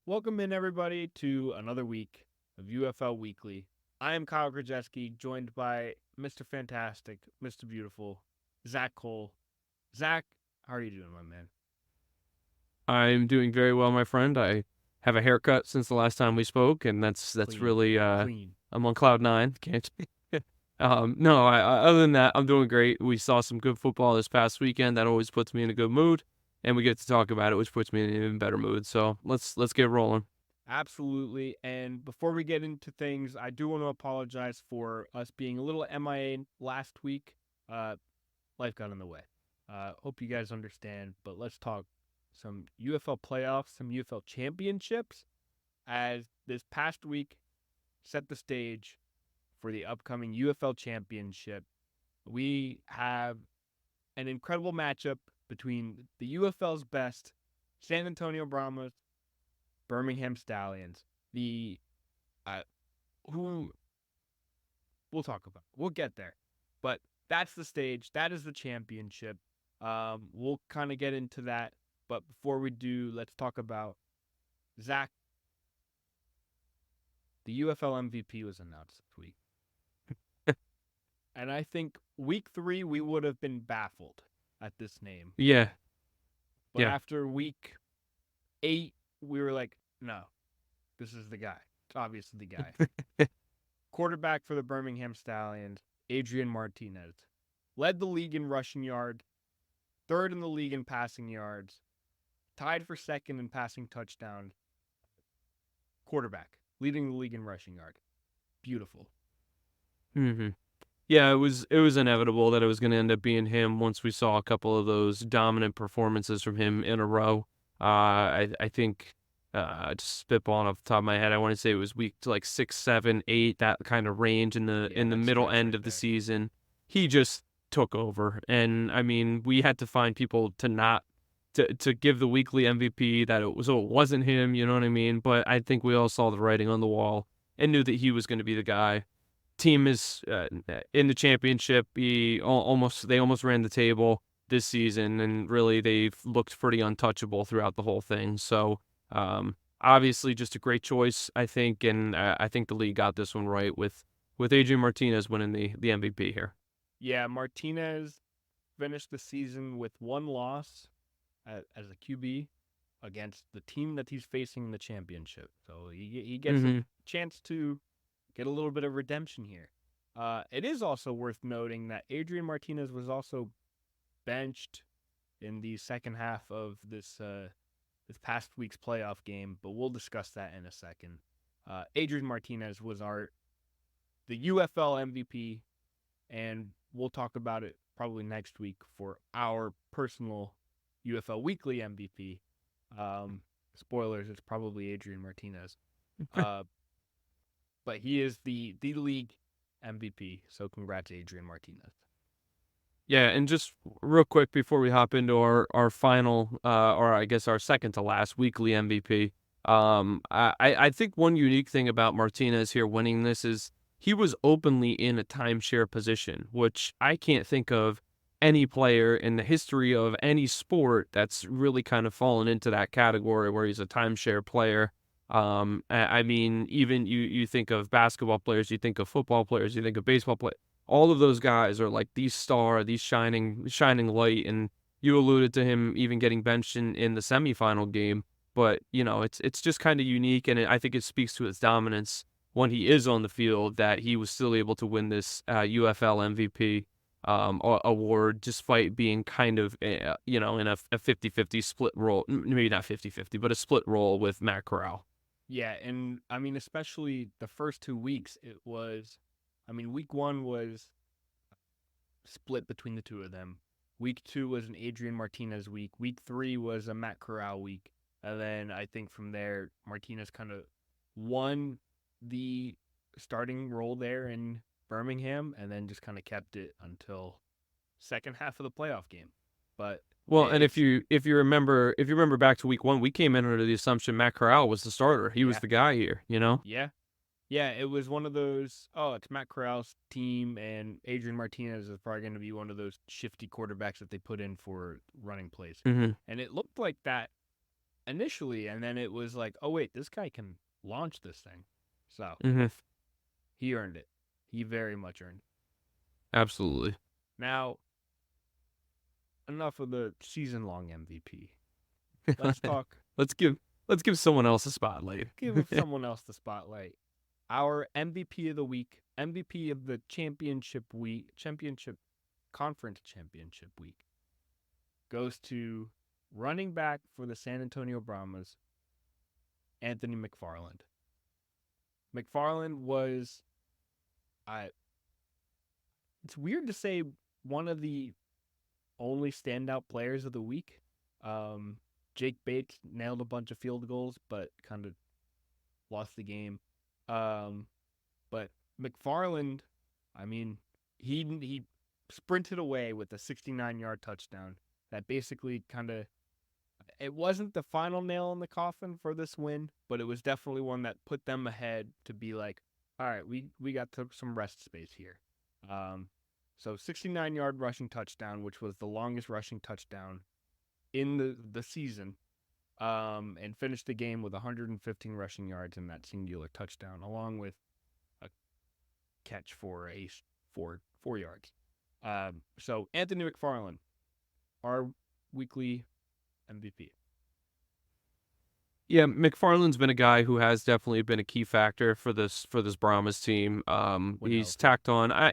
Welcome in, everybody, to another week of UFL Weekly. I am Kyle Krajewski, joined by Mr. Fantastic, Mr. Beautiful, Zach Cole. Zach, how are you doing, my man? I'm doing very well, my friend. I have a haircut since the last time we spoke, and that's Clean. really Clean. I'm on cloud nine. Can't. No. Other than that, I'm doing great. We saw some good football this past weekend. That always puts me in a good mood, and we get to talk about it, which puts me in an even better mood. So let's get rolling. Absolutely. And before we get into things, I do want to apologize for us being a little MIA last week. Life got in the way. Hope you guys understand, but let's talk some UFL playoffs, some UFL championships, as this past week set the stage for the upcoming UFL Championship. We have an incredible matchup between the UFL's best, San Antonio Brahmas, Birmingham Stallions. Who we'll talk about. We'll get there. But that's the stage. That is the championship. We'll kind of get into that. But before we do, let's talk about Zach. The UFL MVP was announced this week. And I think week 3, we would have been baffled at this name. Yeah. But after week 8, we were like, no, this is the guy. It's obviously the guy. Quarterback for the Birmingham Stallions, Adrian Martinez. Led the league in rushing yards, 3rd in the league in passing yards, tied for 2nd in passing touchdowns. Quarterback, leading the league in rushing yards. Beautiful. Mm-hmm. Yeah, it was inevitable that it was going to end up being him once we saw a couple of those dominant performances from him in a row. I think, just spitballing off the top of my head, I want to say it was week 6, 7, 8, that kind of range in the middle end of the season. He just took over, and I mean, we had to find people to give the weekly MVP that it wasn't him, you know what I mean? But I think we all saw the writing on the wall and knew that he was going to be the guy. Team is in the championship. They almost ran the table this season, and really they've looked pretty untouchable throughout the whole thing. So obviously just a great choice, I think, and I think the league got this one right with Adrian Martinez winning the MVP here. Yeah, Martinez finished the season with 1 loss as a QB against the team that he's facing in the championship. So he gets a chance to get a little bit of redemption here. It is also worth noting that Adrian Martinez was also benched in the second half of this past week's playoff game, but we'll discuss that in a second. Adrian Martinez was the UFL MVP, and we'll talk about it probably next week for our personal UFL Weekly MVP. Spoilers, it's probably Adrian Martinez. But he is the league MVP, so congrats, Adrian Martinez. Yeah, and just real quick before we hop into our final, or I guess our second to last weekly MVP, I think one unique thing about Martinez here winning this is he was openly in a timeshare position, which I can't think of any player in the history of any sport that's really kind of fallen into that category where he's a timeshare player. I mean, even you think of basketball players, you think of football players, you think of baseball players. All of those guys are like these shining light. And you alluded to him even getting benched in the semifinal game. But, you know, it's just kind of unique. And I think it speaks to his dominance when he is on the field that he was still able to win this UFL MVP award despite being kind of, in a 50-50 split role. Maybe not 50-50, but a split role with Matt Corral. Yeah, and I mean, especially the first 2 weeks, week 1 was split between the two of them. Week 2 was an Adrian Martinez week. Week 3 was a Matt Corral week. And then I think from there, Martinez kind of won the starting role there in Birmingham and then just kind of kept it until second half of the playoff game. But well, and if you remember back to week 1, we came in under the assumption Matt Corral was the starter. He was the guy here, you know? Yeah. Yeah, it was one of those, oh, it's Matt Corral's team, and Adrian Martinez is probably going to be one of those shifty quarterbacks that they put in for running plays. Mm-hmm. And it looked like that initially, and then it was like, oh, wait, this guy can launch this thing. So Mm-hmm. he earned it. He very much earned it. Absolutely. Now, enough of the season-long MVP. Let's talk. let's give someone else a spotlight. Give someone else the spotlight. Our MVP of the week, MVP of the conference championship week, goes to running back for the San Antonio Brahmas, Anthony McFarland. McFarland was, it's weird to say, one of the only standout players of the week. Jake Bates nailed a bunch of field goals, but kind of lost the game. But McFarland, I mean, he sprinted away with a 69-yard touchdown that basically kind of, it wasn't the final nail in the coffin for this win, but it was definitely one that put them ahead to be like, all right, we got some rest space here. So 69-yard rushing touchdown, which was the longest rushing touchdown in the season, and finished the game with 115 rushing yards in that singular touchdown, along with a catch for 4 yards. So Anthony McFarland, our weekly MVP. Yeah, McFarland's been a guy who has definitely been a key factor for this Brahmas team. He's tacked on.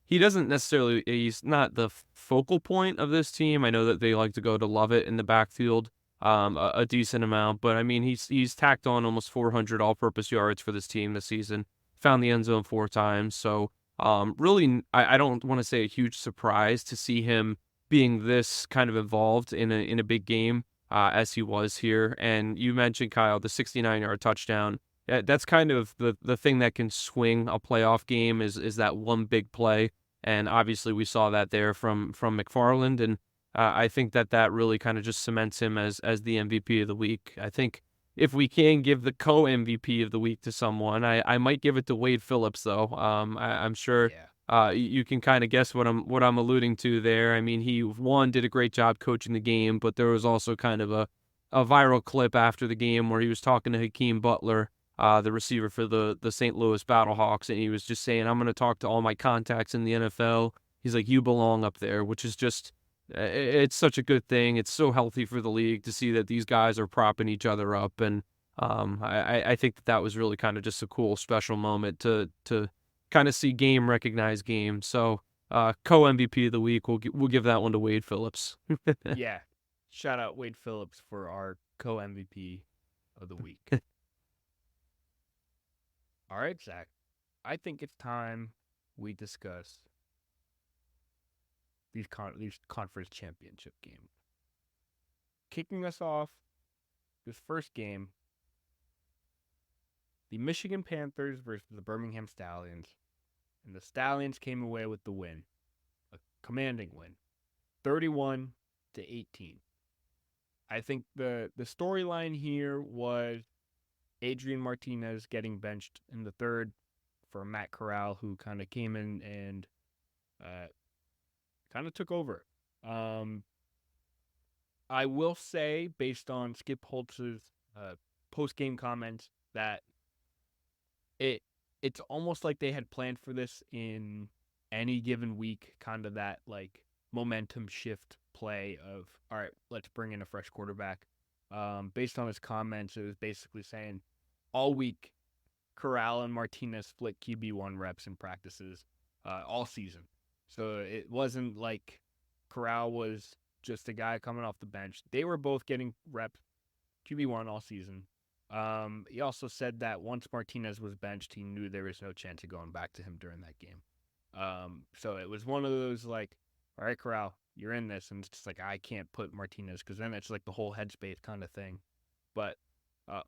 He doesn't necessarily. He's not the focal point of this team. I know that they like to go to Lovett in the backfield, a decent amount, but I mean he's tacked on almost 400 all-purpose yards for this team this season. Found the end zone 4 times. So really, I don't want to say a huge surprise to see him being this kind of involved in a big game. As he was here. And you mentioned, Kyle, the 69-yard touchdown. That's kind of the thing that can swing a playoff game is that one big play. And obviously we saw that there from McFarland. And I think that really kind of just cements him as the MVP of the week. I think if we can give the co-MVP of the week to someone, I might give it to Wade Phillips, though. I'm sure. Yeah. You can kind of guess what I'm alluding to there. I mean, he did a great job coaching the game, but there was also kind of a viral clip after the game where he was talking to Hakeem Butler, the receiver for the St. Louis Battlehawks, and he was just saying, "I'm going to talk to all my contacts in the NFL." He's like, "You belong up there," which is just it's such a good thing. It's so healthy for the league to see that these guys are propping each other up, and I think that was really kind of just a cool special moment to kind of see game recognize game. So co-MVP of the week, we'll give that one to Wade Phillips. Yeah. Shout out Wade Phillips for our co-MVP of the week. All right, Zach. I think it's time we discuss these conference championship games. Kicking us off, this first game, the Michigan Panthers versus the Birmingham Stallions. And the Stallions came away with the win. A commanding win. 31-18. I think the storyline here was Adrian Martinez getting benched in the third for Matt Corral, who kind of came in and kind of took over. I will say, based on Skip Holtz's post-game comments, that it's almost like they had planned for this in any given week, kind of that like momentum shift play of, all right, let's bring in a fresh quarterback. Based on his comments, it was basically saying all week, Corral and Martinez split QB1 reps in practices all season. So it wasn't like Corral was just a guy coming off the bench. They were both getting reps QB1 all season. He also said that once Martinez was benched, he knew there was no chance of going back to him during that game. So it was one of those like, all right, Corral, you're in this. And it's just like, I can't put Martinez because then it's like the whole headspace kind of thing. But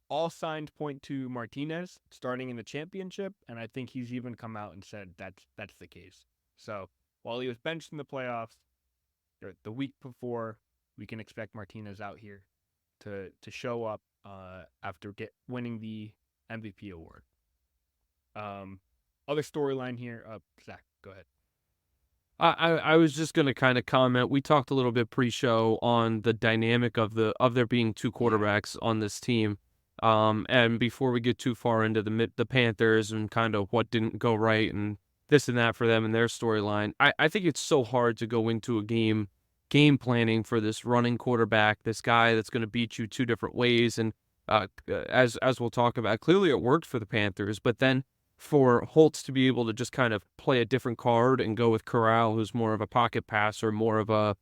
all signs point to Martinez starting in the championship. And I think he's even come out and said that's the case. So while he was benched in the playoffs, the week before, we can expect Martinez out here to show up after winning the MVP award. Other storyline here. Zach, go ahead. I was just gonna kind of comment. We talked a little bit pre-show on the dynamic of there being two quarterbacks on this team. And before we get too far into the Panthers and kind of what didn't go right and this and that for them and their storyline, I think it's so hard to go into a game planning for this running quarterback, this guy that's going to beat you two different ways. And as we'll talk about, clearly it worked for the Panthers, but then for Holtz to be able to just kind of play a different card and go with Corral, who's more of a pocket passer, more of a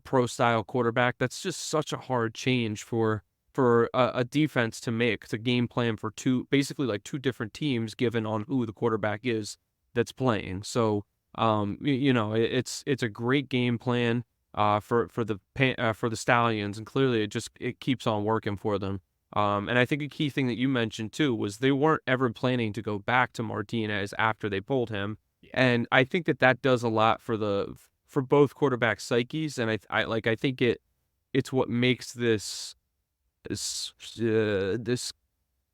pro style quarterback, that's just such a hard change for a defense to make, to game plan for basically like two different teams given on who the quarterback is that's playing. So it's a great game plan for the Stallions, and clearly it keeps on working for them. And I think a key thing that you mentioned too was they weren't ever planning to go back to Martinez after they pulled him. Yeah. And I think that does a lot for both quarterback psyches. And I think it's what makes this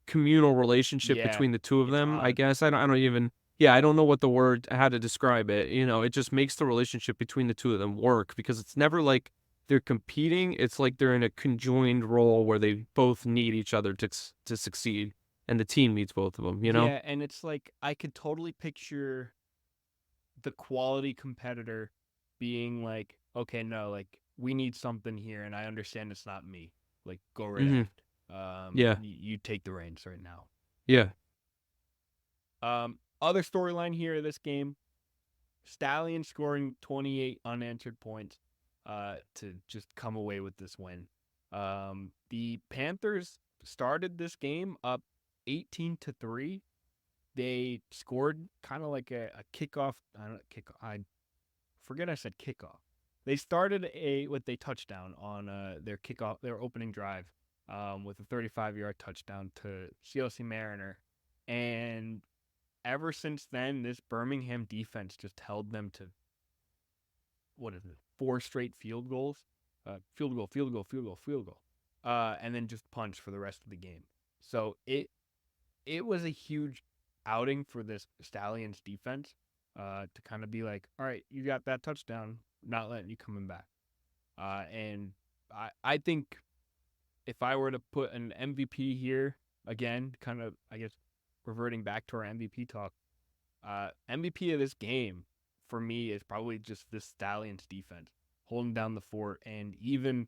communal relationship between the two of them. Odd. I guess I don't know how to describe it. It just makes the relationship between the two of them work, because it's never like they're competing. It's like they're in a conjoined role where they both need each other to succeed, and the team needs both of them, Yeah, and it's like I could totally picture the quality competitor being like, okay, no, like we need something here, and I understand it's not me. Like, go right ahead. Yeah. You take the reins right now. Yeah. Other storyline here of this game, Stallion scoring 28 unanswered points to just come away with this win. The Panthers started this game up 18-3. They scored kind of like a kickoff. I forget I said kickoff. They started with a touchdown on their opening drive, with a 35-yard touchdown to CLC Mariner, and ever since then, this Birmingham defense just held them to 4 straight field goals, field goal, and then just punch for the rest of the game. So it was a huge outing for this Stallions defense, to kind of be like, all right, you got that touchdown, not letting you coming back. And I think if I were to put an MVP here again, kind of, I guess, reverting back to our MVP talk, MVP of this game for me is probably just this Stallions defense holding down the fort. And even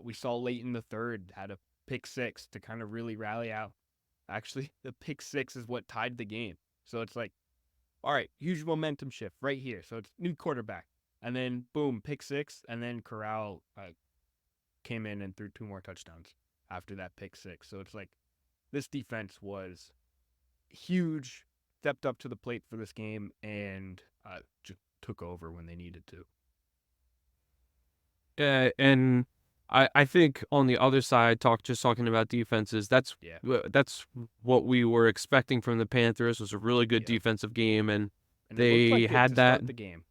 we saw late in the third had a pick six to kind of really rally out. Actually, the pick six is what tied the game. So it's like, all right, huge momentum shift right here. So it's new quarterback, and then boom, pick six, and then Corral came in and threw 2 more touchdowns after that pick six. So it's like this defense was huge, stepped up to the plate for this game, and just took over when they needed to. And I think on the other side, talking about defenses, that's what we were expecting from the Panthers, was a really good defensive game, and they had that. The game.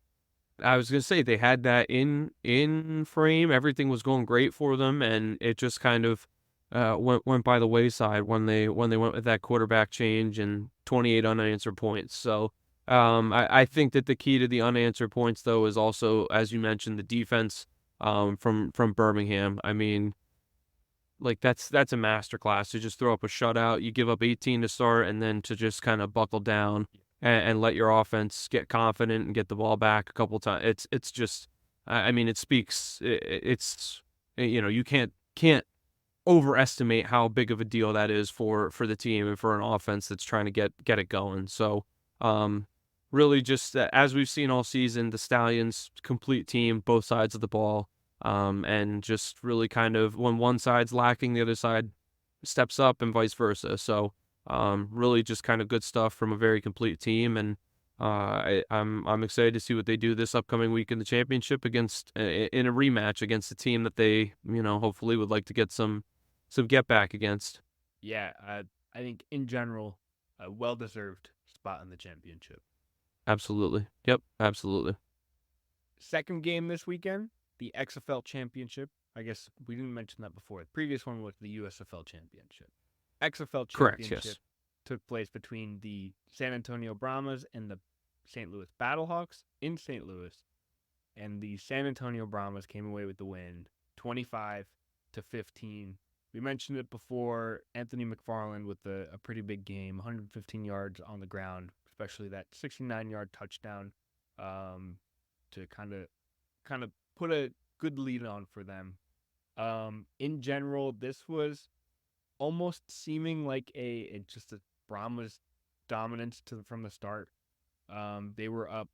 I was gonna say they had that in frame. Everything was going great for them, and it just kind of went by the wayside when they went with that quarterback change and 28 unanswered points. So I think that the key to the unanswered points, though, is also, as you mentioned, the defense from Birmingham. I mean, like that's a masterclass to just throw up a shutout. You give up 18 to start, and then to just kind of buckle down and let your offense get confident and get the ball back a couple times. It's just, I mean, it speaks. It's you can't overestimate how big of a deal that is for the team and for an offense that's trying to get it going. So really just as we've seen all season, the Stallions complete team, both sides of the ball, and just really kind of when one side's lacking, the other side steps up and vice versa. So really just kind of good stuff from a very complete team, and I'm excited to see what they do this upcoming week in the championship against in a rematch against a team that they hopefully would like to get some get back against. Yeah, I think in general, a well-deserved spot in the championship. Absolutely. Yep, absolutely. Second game this weekend, the XFL Championship. I guess we didn't mention that before. The previous one was the USFL Championship. XFL Championship. Correct, yes. took place between the San Antonio Brahmas and the St. Louis Battlehawks in St. Louis. And the San Antonio Brahmas came away with the win, 25-15. We mentioned it before. Anthony McFarland with a pretty big game, 115 yards on the ground, especially that 69-yard touchdown to kind of put a good lead on for them. In general, this was almost seeming like just a Brahmas dominance from the start. They were up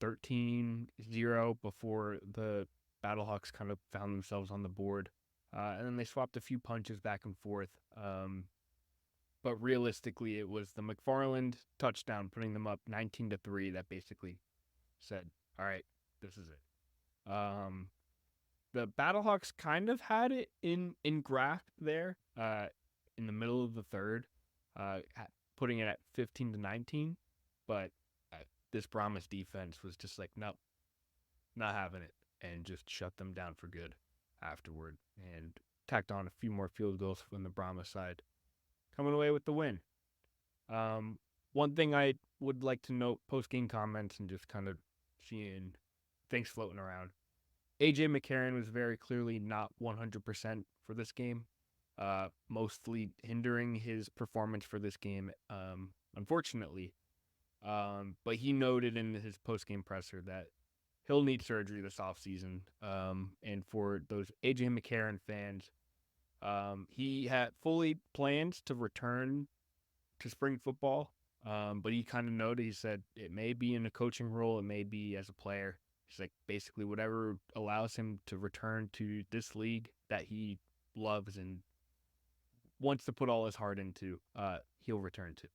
13-0 before the Battlehawks kind of found themselves on the board. And then they swapped a few punches back and forth. But realistically, it was the McFarland touchdown putting them up 19-3 that basically said, all right, this is it. The Battlehawks kind of had it in grasp there in the middle of the third, putting it at 15-19. But this Brahmas defense was just like, nope, not having it, and just shut them down for good afterward and tacked on a few more field goals from the Brahmas side, coming away with the win. One thing I would like to note post-game comments and just kind of seeing things floating around. AJ McCarron was very clearly not 100% for this game, mostly hindering his performance for this game, unfortunately. But he noted in his post-game presser that he'll need surgery this offseason. And for those AJ McCarron fans, he had fully plans to return to spring football, but he kind of noted, he said, it may be in a coaching role, it may be as a player. He's like, basically whatever allows him to return to this league that he loves and wants to put all his heart into, he'll return to.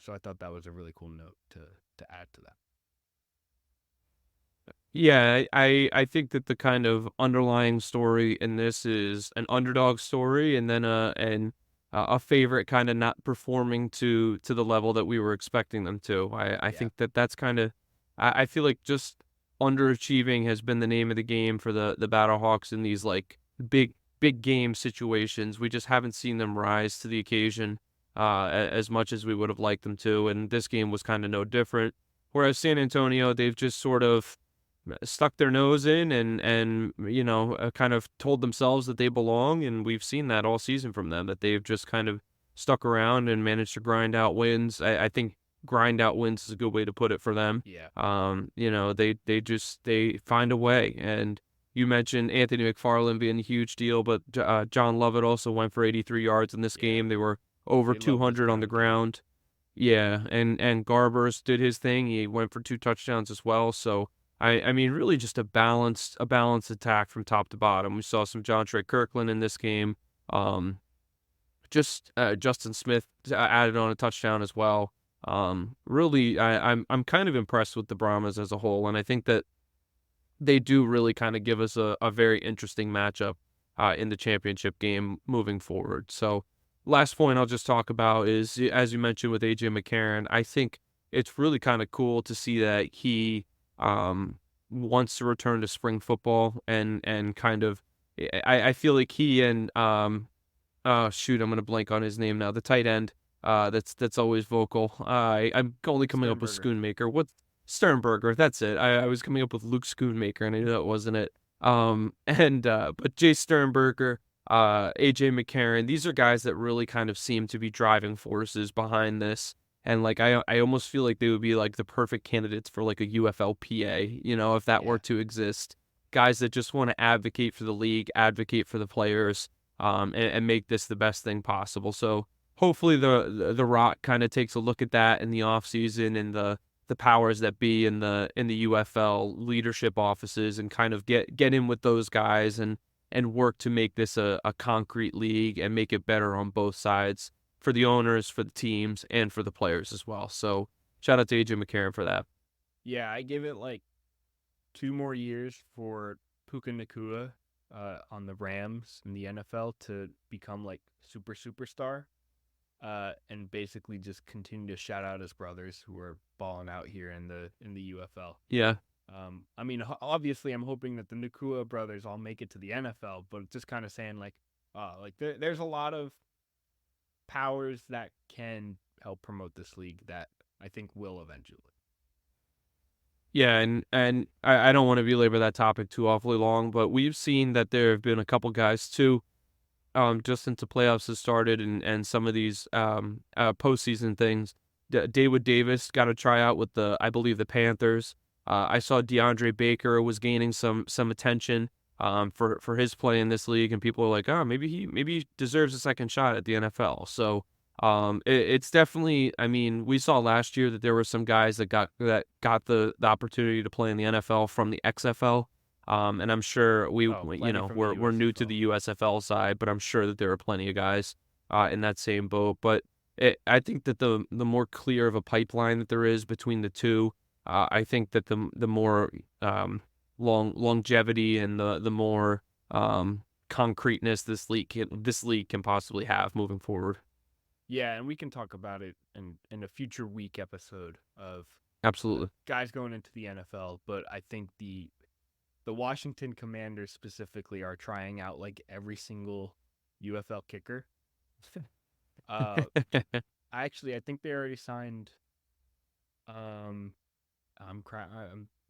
So I thought that was a really cool note to add to that. Yeah, I think that the kind of underlying story in this is an underdog story, and then a favorite kind of not performing to the level that we were expecting them to. I think that's kind of, I feel like just underachieving has been the name of the game for the Battlehawks in these like big game situations. We just haven't seen them rise to the occasion as much as we would have liked them to, and this game was kind of no different. Whereas San Antonio, they've just sort of stuck their nose in and you know, kind of told themselves that they belong, and we've seen that all season from them, that they've just kind of stuck around and managed to grind out wins. I think grind out wins is a good way to put it for them. Yeah. You know, they find a way. And you mentioned Anthony McFarland being a huge deal, but John Lovett also went for 83 yards in this game. They were over 200 on the ground. Yeah, and Garbers did his thing. He went for 2 touchdowns as well. So I mean, really just a balanced attack from top to bottom. We saw some John Trey Kirkland in this game. Justin Smith added on a touchdown as well. Really, I'm kind of impressed with the Brahmas as a whole, and I think that they do really kind of give us a very interesting matchup in the championship game moving forward. So last point I'll just talk about is, as you mentioned with AJ McCarron, I think it's really kind of cool to see that he wants to return to spring football and kind of, I feel like he and shoot, I'm gonna blank on his name now, the tight end that's always vocal. I'm only coming up with Schoonmaker. What Sternberger? That's it. I was coming up with Luke Schoonmaker, and I knew that wasn't it. But Jay Sternberger, AJ McCarron, these are guys that really kind of seem to be driving forces behind this. And like I almost feel like they would be like the perfect candidates for like a UFL PA, you know, if that were to exist. Guys that just want to advocate for the league, advocate for the players, and make this the best thing possible. So hopefully the Rock kind of takes a look at that in the offseason and the powers that be in the UFL leadership offices and kind of get in with those guys and work to make this a concrete league and make it better on both sides, for the owners, for the teams, and for the players as well. So shout out to AJ McCarron for that. Yeah, I give it like 2 more years for Puka Nacua on the Rams in the NFL to become like superstar, and basically just continue to shout out his brothers who are balling out here in the UFL. Yeah. I mean, obviously, I'm hoping that the Nacua brothers all make it to the NFL, but just kind of saying like, there's a lot of powers that can help promote this league that I think will eventually. Yeah, and I don't want to belabor that topic too awfully long, but we've seen that there have been a couple guys too, just since the playoffs has started and some of these postseason things. David Davis got a tryout with I believe the Panthers. I saw DeAndre Baker was gaining some attention for his play in this league, and people are like, oh, maybe he deserves a second shot at the NFL. So it's definitely. I mean, we saw last year that there were some guys that got the opportunity to play in the NFL from the XFL. And I'm sure we're new to the USFL side, but I'm sure that there are plenty of guys in that same boat. But I think that the more clear of a pipeline that there is between the two, I think that the more longevity and the more concreteness this league can possibly have moving forward. Yeah, and we can talk about it in a future week episode of absolutely guys going into the NFL. But I think the Washington Commanders specifically are trying out like every single UFL kicker. I think they already signed. I'm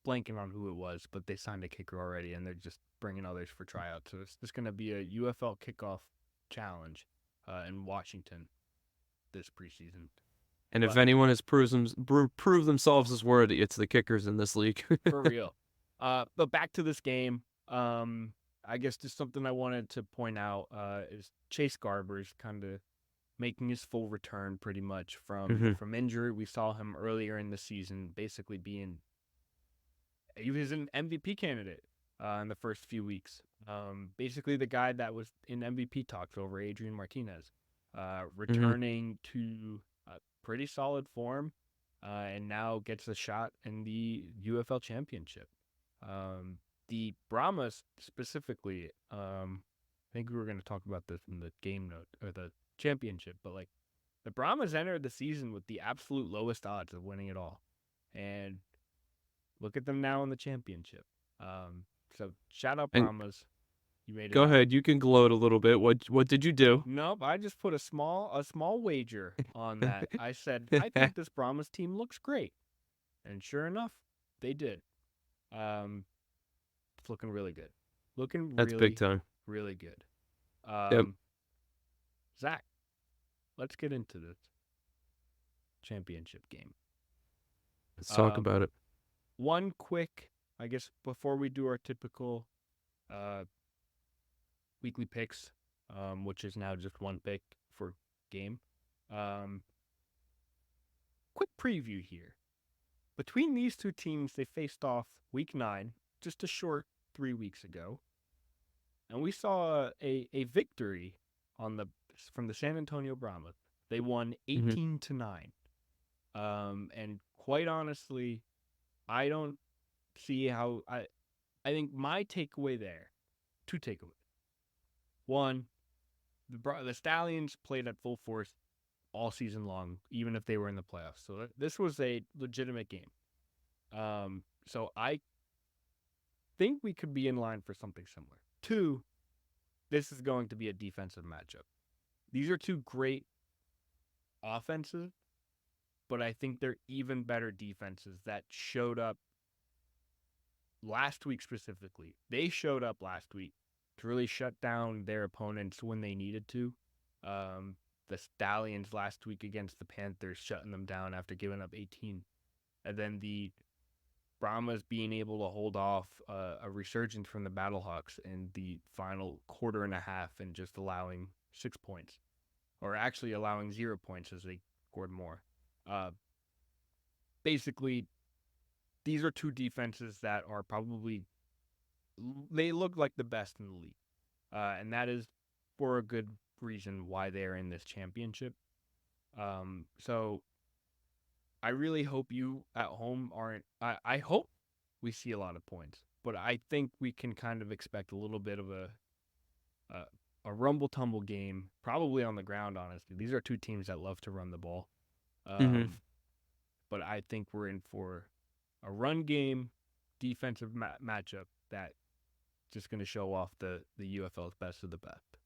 blanking on who it was, but they signed a kicker already, and they're just bringing others for tryouts. So it's just going to be a UFL kickoff challenge in Washington this preseason. And if anyone has proved themselves as worthy, it's the kickers in this league. For real. But back to this game. I guess just something I wanted to point out is Chase Garber's kind of making his full return pretty much from injury. We saw him earlier in the season basically he was an MVP candidate in the first few weeks. Basically the guy that was in MVP talks over Adrian Martinez, returning to a pretty solid form, and now gets a shot in the UFL Championship. The Brahmas specifically, I think we were going to talk about this in the game note or the championship, but like the Brahmas entered the season with the absolute lowest odds of winning it all, and look at them now in the championship. So shout out Brahmas. You made it. Go ahead, you can gloat a little bit. What did you do? Nope, I just put a small wager on that. I said I think this Brahmas team looks great, and sure enough, they did. It's looking really good. That's big time. Really good. Yep. Zach, let's get into this championship game. Let's talk about it. One quick, I guess, before we do our typical weekly picks, which is now just one pick for game. Quick preview here. Between these two teams, they faced off week 9, just a short 3 weeks ago. And we saw a victory from the San Antonio Brahmas. They won 18-9. And quite honestly, I don't see how I think my takeaway there, 2 takeaways. One, the Stallions played at full force all season long, even if they were in the playoffs. So this was a legitimate game. So I think we could be in line for something similar. 2, this is going to be a defensive matchup. These are 2 great offenses, but I think they're even better defenses that showed up last week specifically. They showed up last week to really shut down their opponents when they needed to. The Stallions last week against the Panthers shutting them down after giving up 18. And then the Brahmas being able to hold off a resurgence from the Battlehawks in the final quarter and a half and just allowing 6 points. Or actually allowing 0 points as they scored more. Basically, these are 2 defenses that are probably, they look like the best in the league. And that is for a good reason why they're in this championship. So I really hope you at home aren't, I hope we see a lot of points, but I think we can kind of expect a little bit of a rumble-tumble game, probably on the ground, honestly. These are 2 teams that love to run the ball. But I think we're in for a run game, defensive matchup that just going to show off the UFL's best of the best.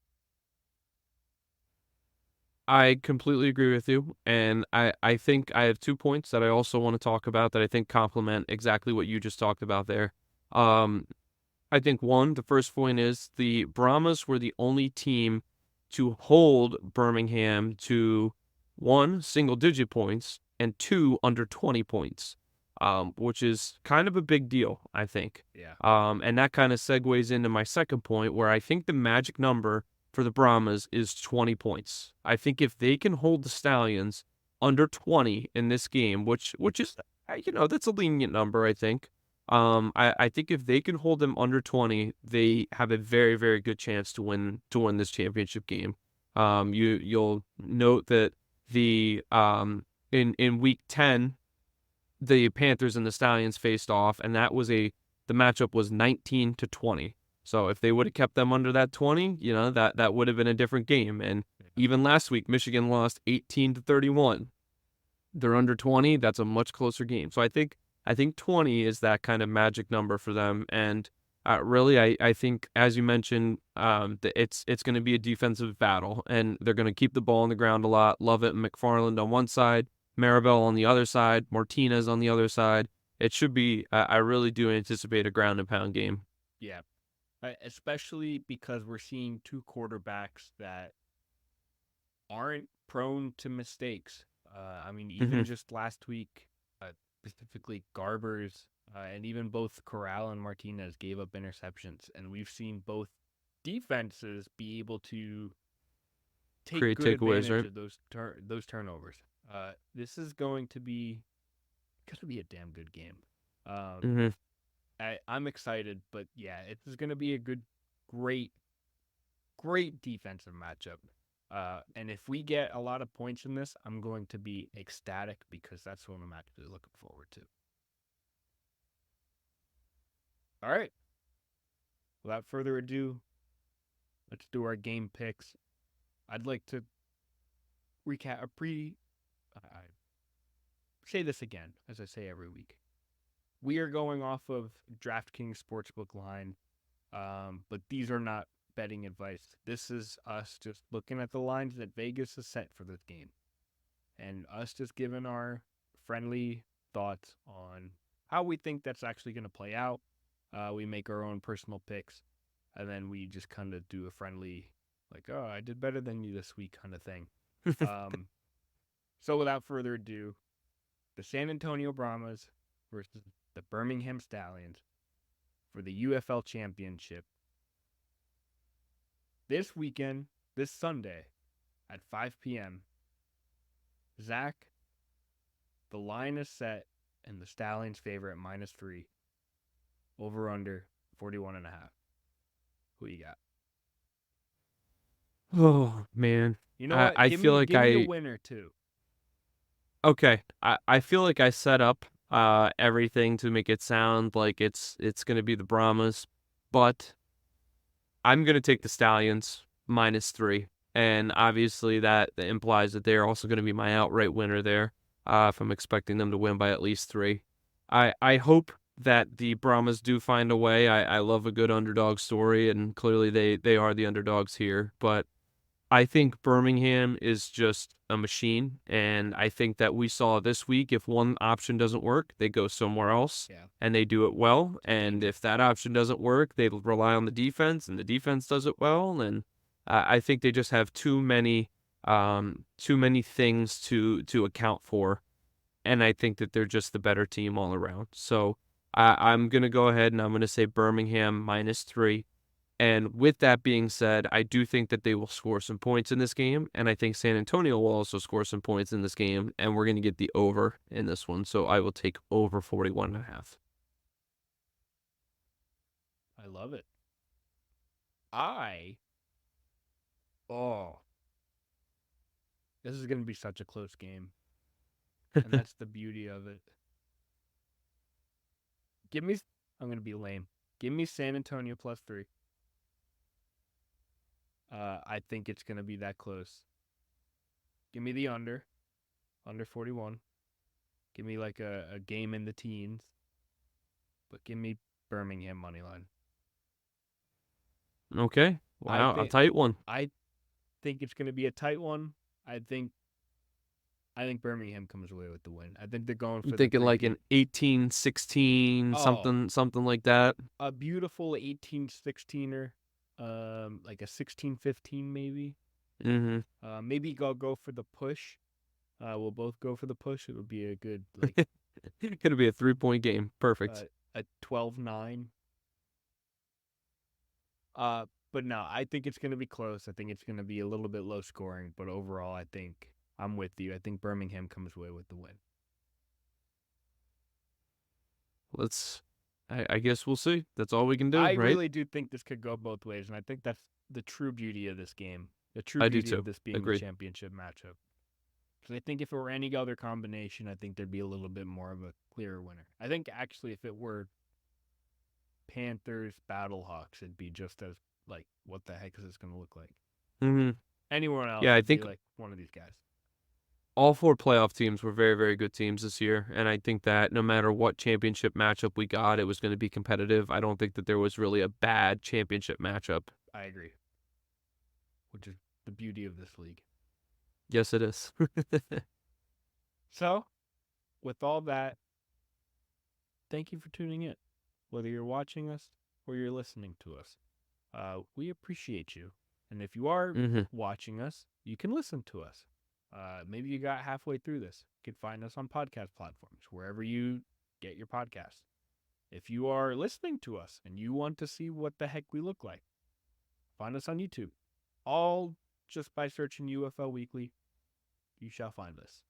I completely agree with you, and I think I have 2 points that I also want to talk about that I think complement exactly what you just talked about there. Um, I think the first point is the Brahmas were the only team to hold Birmingham to one, single digit points, and two, under 20 points, which is kind of a big deal, I think. Yeah. And that kind of segues into my second point, where I think the magic number for the Brahmas is 20 points. I think if they can hold the Stallions under 20 in this game, which is, that's a lenient number, I think. I think if they can hold them under 20, they have a very, very good chance to win this championship game. You'll note that in week 10, the Panthers and the Stallions faced off, and the matchup was 19-20. So if they would have kept them under that 20, that would have been a different game. And even last week, Michigan lost 18-31. They're under 20. That's a much closer game. So I think 20 is that kind of magic number for them. And really, I think, as you mentioned, it's going to be a defensive battle, and they're going to keep the ball on the ground a lot. Lovett and McFarland on one side, Maribel on the other side, Martinez on the other side. It should be. I really do anticipate a ground and pound game. Yeah, especially because we're seeing two quarterbacks that aren't prone to mistakes. I mean, even just last week, specifically Garbers, and even both Corral and Martinez gave up interceptions, and we've seen both defenses be able to take Create good takeaways, advantage right? of those turnovers. This is going to be a damn good game. I'm excited, but yeah, it's going to be a great defensive matchup. And if we get a lot of points in this, I'm going to be ecstatic because that's what I'm actually looking forward to. All right. Without further ado, let's do our game picks. I'd like to recap I say this again, as I say every week. We are going off of DraftKings Sportsbook line, but these are not betting advice. This is us just looking at the lines that Vegas has set for this game, and us just giving our friendly thoughts on how we think that's actually going to play out. We make our own personal picks, and then we just kind of do a friendly, like, oh, I did better than you this week kind of thing. So without further ado, the San Antonio Brahmas versus the Birmingham Stallions for the UFL Championship this weekend, this Sunday at 5 p.m. Zach, the line is set and the Stallions favor at -3. Over under 41.5. Who you got? Oh man, You know what? I feel like give me a winner too. Okay, I feel like I set up everything to make it sound like it's going to be the Brahmas, but I'm going to take the Stallions -3, and obviously that implies that they're also going to be my outright winner there. If I'm expecting them to win by at least 3, I hope that the Brahmas do find a way. I love a good underdog story, and clearly they are the underdogs here, but I think Birmingham is just a machine, and I think that we saw this week, if one option doesn't work, they go somewhere else, and they do it well. And if that option doesn't work, they rely on the defense, and the defense does it well. And I think they just have too many things to account for, and I think that they're just the better team all around. So I'm gonna go ahead and I'm gonna say Birmingham -3. And with that being said, I do think that they will score some points in this game, and I think San Antonio will also score some points in this game, and we're going to get the over in this one. So I will take over 41.5. I love it. This is going to be such a close game. And that's the beauty of it. I'm going to be lame. Give me San Antonio +3. I think it's going to be that close. Give me the under 41. Give me like a game in the teens. But give me Birmingham money line. Okay. Wow, a tight one. I think it's going to be a tight one. I think Birmingham comes away with the win. I think they're going I'm for the thinking like an three-peat. 18-16, Oh, something like that. a beautiful 18-16er, like a 16-15 maybe. Mm-hmm. Maybe I'll go for the push. We'll both go for the push. It would be a good like Could be a 3-point game. Perfect. a 12-9. But no, I think it's going to be close. I think it's going to be a little bit low scoring, but overall, I think I'm with you. I think Birmingham comes away with the win. I guess we'll see. That's all we can do, I right? really do think this could go both ways, and I think that's the true beauty of this game. The true I do beauty of too. this being Agreed. the championship matchup. Because I think if it were any other combination, I think there'd be a little bit more of a clearer winner. I think actually if it were Panthers, Battlehawks, it'd be just as like, what the heck is this going to look like? Mm-hmm. Anyone else Yeah, I would be think like one of these guys. all 4 playoff teams were very, very good teams this year, and I think that no matter what championship matchup we got, it was going to be competitive. I don't think that there was really a bad championship matchup. I agree. Which is the beauty of this league. Yes, it is. So, with all that, thank you for tuning in. Whether you're watching us or you're listening to us, we appreciate you. And if you are Mm-hmm. watching us, you can listen to us. Maybe you got halfway through this. You can find us on podcast platforms, wherever you get your podcasts. If you are listening to us and you want to see what the heck we look like, find us on YouTube. All just by searching UFL Weekly, you shall find us.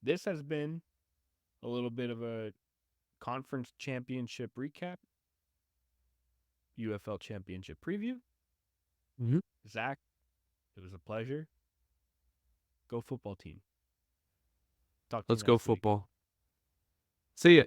This has been a little bit of a conference championship recap, UFL Championship Preview. Mm-hmm. Zach, it was a pleasure. Go football team. Talk to Let's you go next week. football. See ya.